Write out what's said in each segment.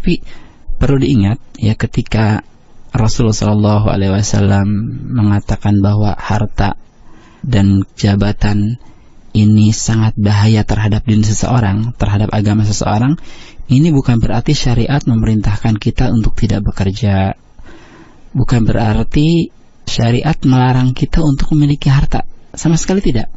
Tapi perlu diingat ya, ketika Rasulullah SAW mengatakan bahwa harta dan jabatan ini sangat bahaya terhadap diri seseorang, terhadap agama seseorang, ini bukan berarti syariat memerintahkan kita untuk tidak bekerja. Bukan berarti syariat melarang kita untuk memiliki harta. Sama sekali tidak.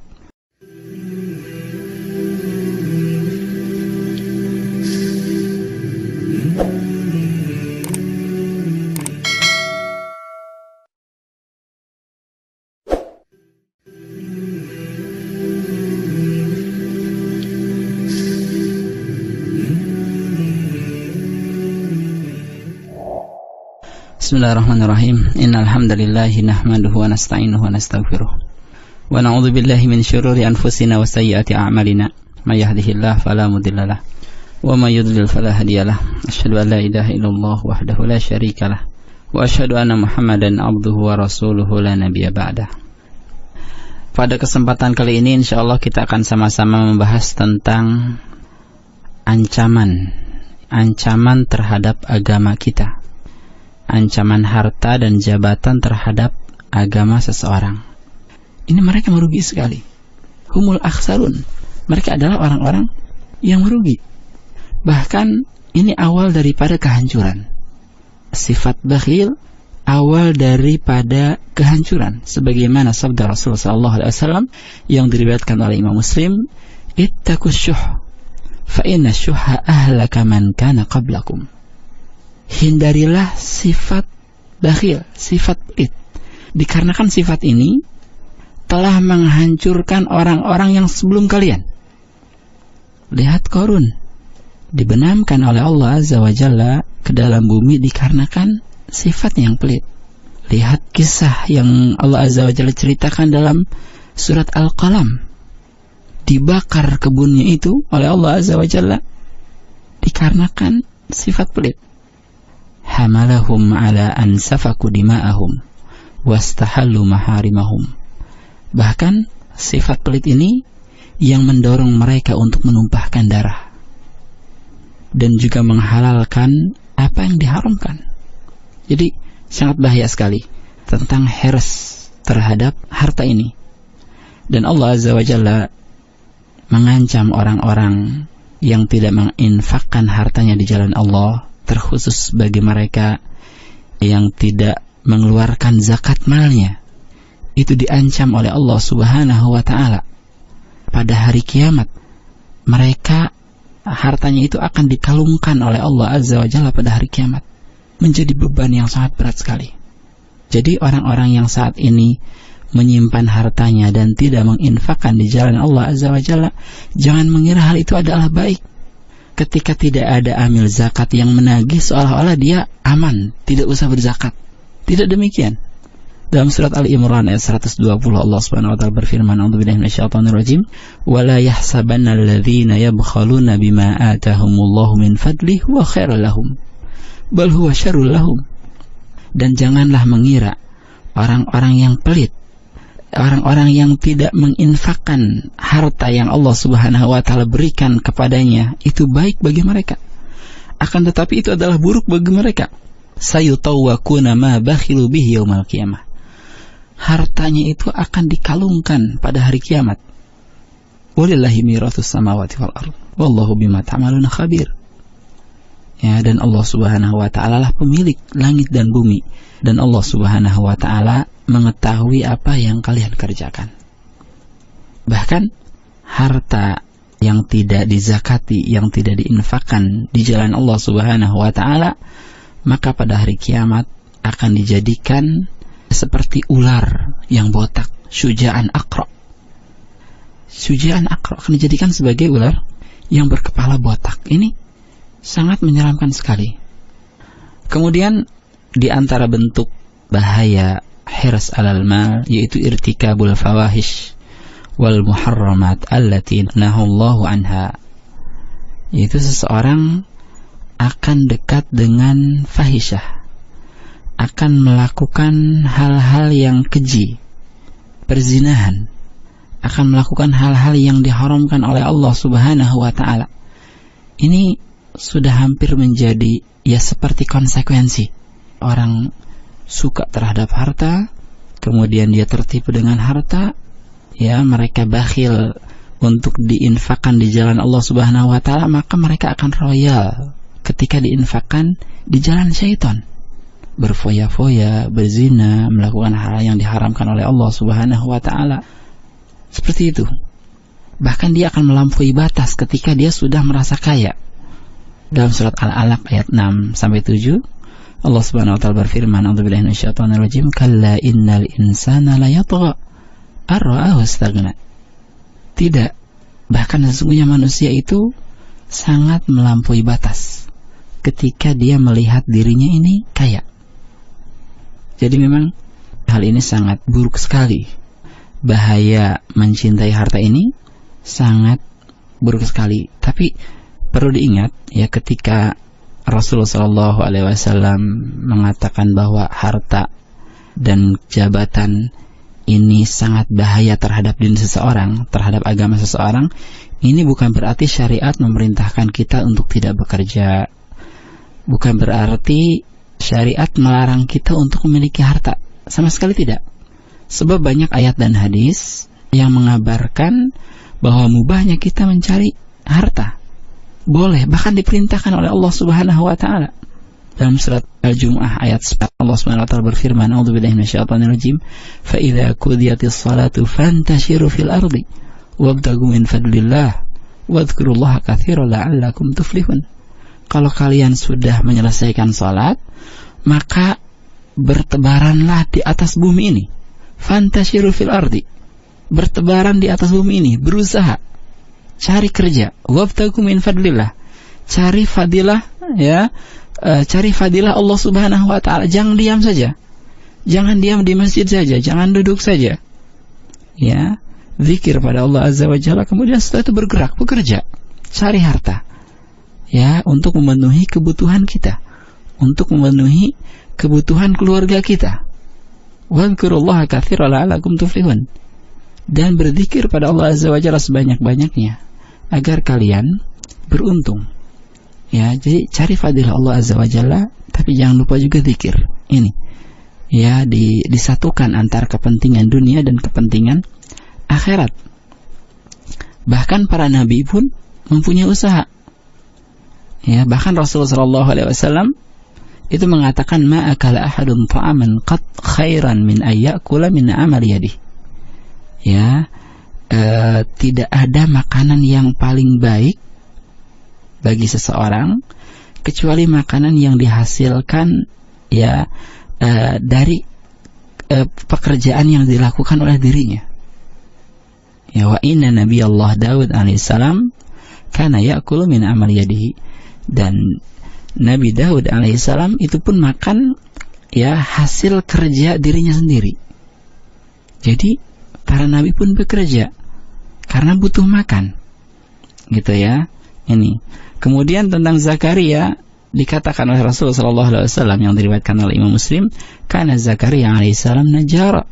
Bismillahirrahmanirrahim. Innal hamdalillah nahmaduhu wa nasta'inuhu wa nastaghfiruh. Wa na'udzu billahi min syururi anfusina wa sayyiati a'malina. May yahdihillahu fala mudilla lahu wa may yudlil fala hadiya lahu. Asyhadu an la ilaha illallah wahdahu la syarika lahu wa asyhadu anna Muhammadan abduhu wa rasuluhu la nabiyya ba'dah. Pada kesempatan kali ini insyaallah kita akan sama-sama membahas tentang ancaman terhadap agama kita. Ancaman harta dan jabatan terhadap agama seseorang. Ini mereka merugi sekali. Humul akhsarun. Mereka adalah orang-orang yang merugi. Bahkan ini awal daripada kehancuran. Sifat bakhil awal daripada kehancuran. Sebagaimana sabda Rasulullah SAW yang diriwayatkan oleh Imam Muslim, ittaqus syuh fa inna syuhha ahlaka man kana qablakum. Hindarilah sifat bakhil, sifat pelit. Dikarenakan sifat ini telah menghancurkan orang-orang yang sebelum kalian. Lihat Qarun, dibenamkan oleh Allah Azza wa Jalla ke dalam bumi dikarenakan sifat yang pelit. Lihat kisah yang Allah Azza wa Jalla ceritakan dalam surat Al-Qalam. Dibakar kebunnya itu oleh Allah Azza wa Jalla dikarenakan sifat pelit. Hamalahum ala an safaku dima'ahum wastahallu maharimahum. Bahkan sifat pelit ini yang mendorong mereka untuk menumpahkan darah dan juga menghalalkan apa yang diharamkan. Jadi sangat bahaya sekali tentang hirs terhadap harta ini. Dan Allah Azza wa Jalla mengancam orang-orang yang tidak menginfakkan hartanya di jalan Allah, terkhusus bagi mereka yang tidak mengeluarkan zakat malnya. Itu diancam oleh Allah Subhanahu wa ta'ala. Pada hari kiamat mereka hartanya itu akan dikalungkan oleh Allah Azza wa Jalla pada hari kiamat, menjadi beban yang sangat berat sekali. Jadi orang-orang yang saat ini menyimpan hartanya dan tidak menginfakkan di jalan Allah Azza wa Jalla, jangan mengira hal itu adalah baik. Ketika tidak ada amil zakat yang menagih, seolah-olah dia aman, tidak usah berzakat. Tidak demikian. Dalam surat Ali Imran ayat 120 Allah Subhanahu wa taala berfirman, "A'udzubillahi minasyaitonir rajim, wa la yahsabanna alladzina yabkhaluna bima atahumullahu min fadlihi wa khairal lahum, bal huwa syarrul lahum." Dan janganlah mengira orang-orang yang pelit, orang-orang yang tidak menginfakkan harta yang Allah Subhanahu wa ta'ala berikan kepadanya itu baik bagi mereka. Akan tetapi itu adalah buruk bagi mereka. Sayutawwakuna ma bakhilu bihi yaumal qiyamah. Hartanya itu akan dikalungkan pada hari kiamat. Walillahi mirathus samawati wal ardh wallahu bima ta'maluna khabir. Ya, dan Allah Subhanahu wa ta'ala lah pemilik langit dan bumi, dan Allah Subhanahu wa ta'ala mengetahui apa yang kalian kerjakan. Bahkan harta yang tidak dizakati, yang tidak diinfakkan di jalan Allah Subhanahu wa ta'ala, maka pada hari kiamat akan dijadikan seperti ular yang botak, syuja'an aqra. Syuja'an aqra akan dijadikan sebagai ular yang berkepala botak. Ini sangat menyeramkan sekali. Kemudian di antara bentuk bahaya hirs alal mal yaitu irtikabul fawahish wal muharramat allati nahallahu anha, yaitu seseorang akan dekat dengan fahisyah, akan melakukan hal-hal yang keji, perzinahan, akan melakukan hal-hal yang diharamkan oleh Allah Subhanahu wa ta'ala. Ini sudah hampir menjadi ya seperti konsekuensi. Orang suka terhadap harta, kemudian dia tertipu dengan harta, ya mereka bakhil untuk diinfakkan di jalan Allah Subhanahu wa taala, maka mereka akan royal ketika diinfakkan di jalan syaitan. Berfoya-foya, berzina, melakukan hal yang diharamkan oleh Allah Subhanahu wa taala. Seperti itu. Bahkan dia akan melampaui batas ketika dia sudah merasa kaya. Dalam surat Al-Alaq ayat 6 sampai 7, Allah Subhanahu wa taala berfirman, "A'udzubillahi minasyaitonir rajim, kalla innal insana layatgha ar-ra'ahu istaghna." Tidak, bahkan sesungguhnya manusia itu sangat melampaui batas ketika dia melihat dirinya ini kaya. Jadi memang hal ini sangat buruk sekali. Bahaya mencintai harta ini sangat buruk sekali. Tapi perlu diingat ya, ketika Rasulullah SAW mengatakan bahwa harta dan jabatan ini sangat bahaya terhadap diri seseorang, terhadap agama seseorang, ini bukan berarti syariat memerintahkan kita untuk tidak bekerja. Bukan berarti syariat melarang kita untuk memiliki harta. Sama sekali tidak. Sebab banyak ayat dan hadis yang mengabarkan bahwa mubahnya kita mencari harta. Boleh, bahkan diperintahkan oleh Allah Subhanahu wa taala. Dalam surat Al-Jumu'ah ayat 9, Allah Subhanahu wa taala berfirman, "A'udzubillahi minasyaitonir rajim, fa idza qudiyatis salatu fantashiru fil ardi wabtaghu min fadlillah wadhkurullaha katsiran la'allakum tuflihun." Kalau kalian sudah menyelesaikan salat, maka bertebaranlah di atas bumi ini. Fantashiru fil ardi. Bertebaran di atas bumi ini, berusaha. Cari kerja. Wabtaghu min fadlillah. Cari fadilah, ya. Cari fadilah Allah Subhanahu wa taala. Jangan diam saja. Jangan diam di masjid saja, jangan duduk saja. Ya. Zikir pada Allah Azza wa Jalla, kemudian setelah itu bergerak, bekerja. Cari harta. Ya, untuk memenuhi kebutuhan kita, untuk memenuhi kebutuhan keluarga kita. Wadhkurullaha katsiran la'allakum tuflihun. Dan berzikir pada Allah Azza wa Jalla sebanyak-banyaknya agar kalian beruntung. Ya, jadi cari fadilah Allah Azza wa Jalla, tapi jangan lupa juga zikir. Ini ya, disatukan antara kepentingan dunia dan kepentingan akhirat. Bahkan para nabi pun mempunyai usaha. Ya, bahkan Rasulullah SAW itu mengatakan, "Ma akala ahadun ta'aman qat khairan min ayyakula min amal yadih." Ya, tidak ada makanan yang paling baik bagi seseorang kecuali makanan yang dihasilkan ya dari pekerjaan yang dilakukan oleh dirinya. Ya, wa inna nabiyallah Daud alaihissalam kana ya'kulu min amal yadihi. Dan Nabi Daud alaihissalam itu pun makan ya hasil kerja dirinya sendiri. Jadi para nabi pun bekerja karena butuh makan, gitu ya. Ini. Kemudian tentang Zakaria dikatakan oleh Rasulullah SAW yang diriwayatkan oleh Imam Muslim, karena Zakaria alaihissalam najjar.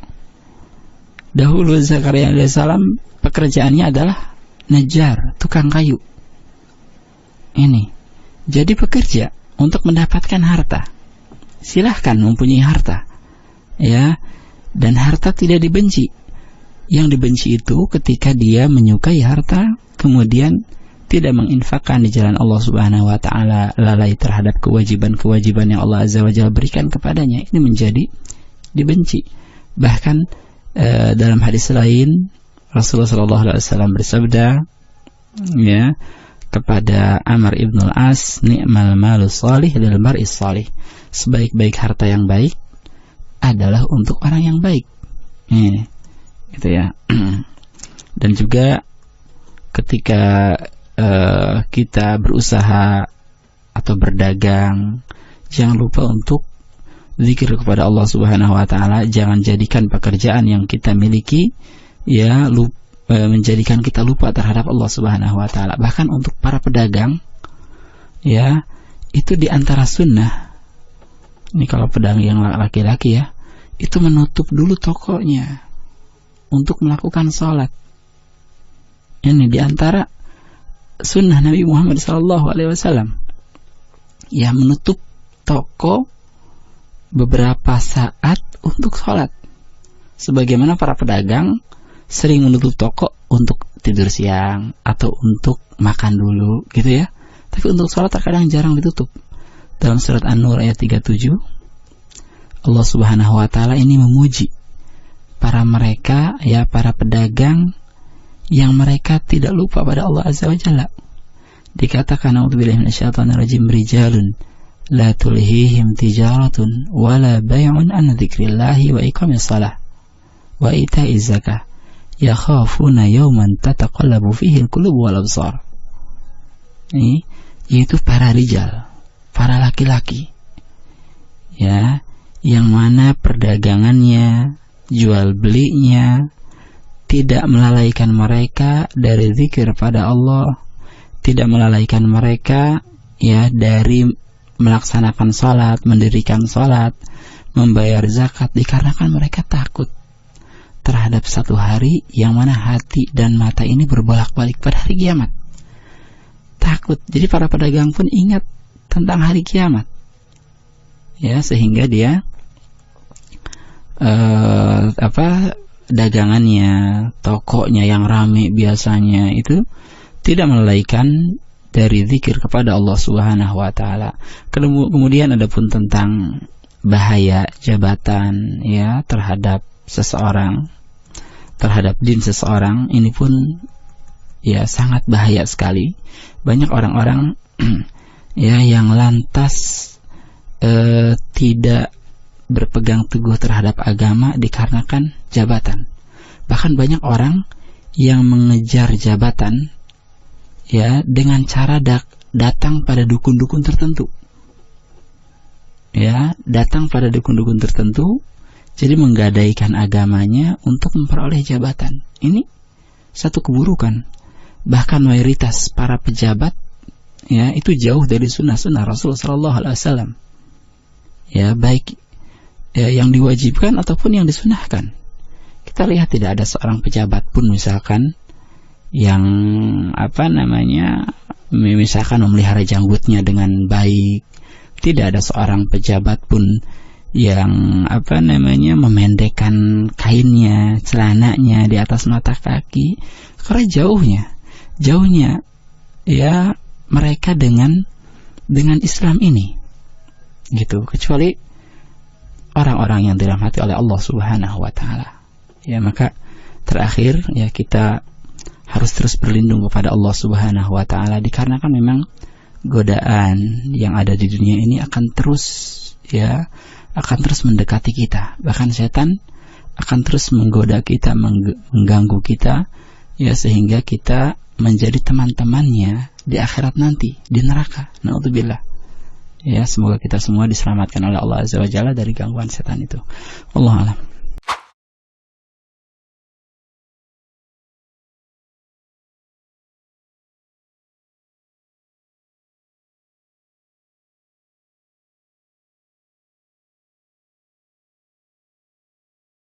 Dahulu Zakaria alaihissalam pekerjaannya adalah najjar, tukang kayu. Ini. Jadi pekerja untuk mendapatkan harta. Silahkan mempunyai harta, ya. Dan harta tidak dibenci. Yang dibenci itu ketika dia menyukai harta, kemudian tidak menginfakkan di jalan Allah Subhanahu wa taala, lalai terhadap kewajiban-kewajiban yang Allah Azza wa Jalla berikan kepadanya. Ini menjadi dibenci. Bahkan dalam hadis lain Rasulullah SAW bersabda, ya, kepada Amr ibn al-As, "Ni'mal malu salih lil mar'is salih." Sebaik-baik harta yang baik adalah untuk orang yang baik. Gitu ya. Dan juga ketika kita berusaha atau berdagang, jangan lupa untuk zikir kepada Allah Subhanahu wa taala. Jangan jadikan pekerjaan yang kita miliki ya menjadikan kita lupa terhadap Allah Subhanahu wa taala. Bahkan untuk para pedagang ya, itu di antara sunnah. Ini kalau pedagang yang laki-laki ya, itu menutup dulu tokonya untuk melakukan sholat. Ini di antara sunnah Nabi Muhammad SAW. ya menutup toko beberapa saat untuk sholat. Sebagaimana para pedagang sering menutup toko untuk tidur siang atau untuk makan dulu gitu ya. Tapi untuk sholat terkadang jarang ditutup. Dalam surat An-Nur ayat 37, Allah Subhanahu wa taala ini memuji para mereka, ya, para pedagang yang mereka tidak lupa pada Allah Azza wa Jalla. Dikatakan, a'udzubillahi minasyaitonir rajim, rijalun la tulhihim tijaratun wala bay'un an dzikrillahi wa iqamis shalah wa ita'iz zakah yakhafuna yawman tataqallabu fihi al-qulub wal absar. Ini yaitu para rijal, para laki-laki, ya, yang mana perdagangannya, jual belinya tidak melalaikan mereka dari zikir pada Allah, tidak melalaikan mereka, ya, dari melaksanakan salat, mendirikan salat, membayar zakat, dikarenakan mereka takut terhadap satu hari yang mana hati dan mata ini berbolak-balik pada hari kiamat. Takut. Jadi para pedagang pun ingat tentang hari kiamat, ya, sehingga dia dagangannya, tokonya yang rame biasanya itu tidak melalaikan dari zikir kepada Allah Subhanahu wa taala. Kemudian ada pun tentang bahaya jabatan, ya, terhadap seseorang, terhadap din seseorang. Ini pun, ya, sangat bahaya sekali. Banyak orang-orang ya yang lantas tidak berpegang teguh terhadap agama dikarenakan jabatan. Bahkan banyak orang yang mengejar jabatan, ya, dengan cara datang pada dukun-dukun tertentu, ya, datang pada dukun-dukun tertentu, jadi menggadaikan agamanya untuk memperoleh jabatan. Ini satu keburukan. Bahkan mayoritas para pejabat, ya, itu jauh dari sunnah-sunnah Rasulullah SAW, ya, baik, ya, yang diwajibkan ataupun yang disunahkan. Kita lihat tidak ada seorang pejabat pun misalkan yang misalkan memelihara janggutnya dengan baik. Tidak ada seorang pejabat pun yang memendekkan kainnya, celananya di atas mata kaki, karena jauhnya, ya, mereka dengan Islam ini, gitu. Kecuali orang-orang yang dirahmati oleh Allah Subhanahu wa taala. Ya, maka terakhir, ya, kita harus terus berlindung kepada Allah Subhanahu wa taala, dikarenakan memang godaan yang ada di dunia ini akan terus mendekati kita. Bahkan setan akan terus menggoda kita, mengganggu kita, ya, sehingga kita menjadi teman-temannya di akhirat nanti, di neraka. Na'udzubillah. Ya, semoga kita semua diselamatkan oleh Allah Azza wa Jalla dari gangguan setan itu. Wallahu a'lam.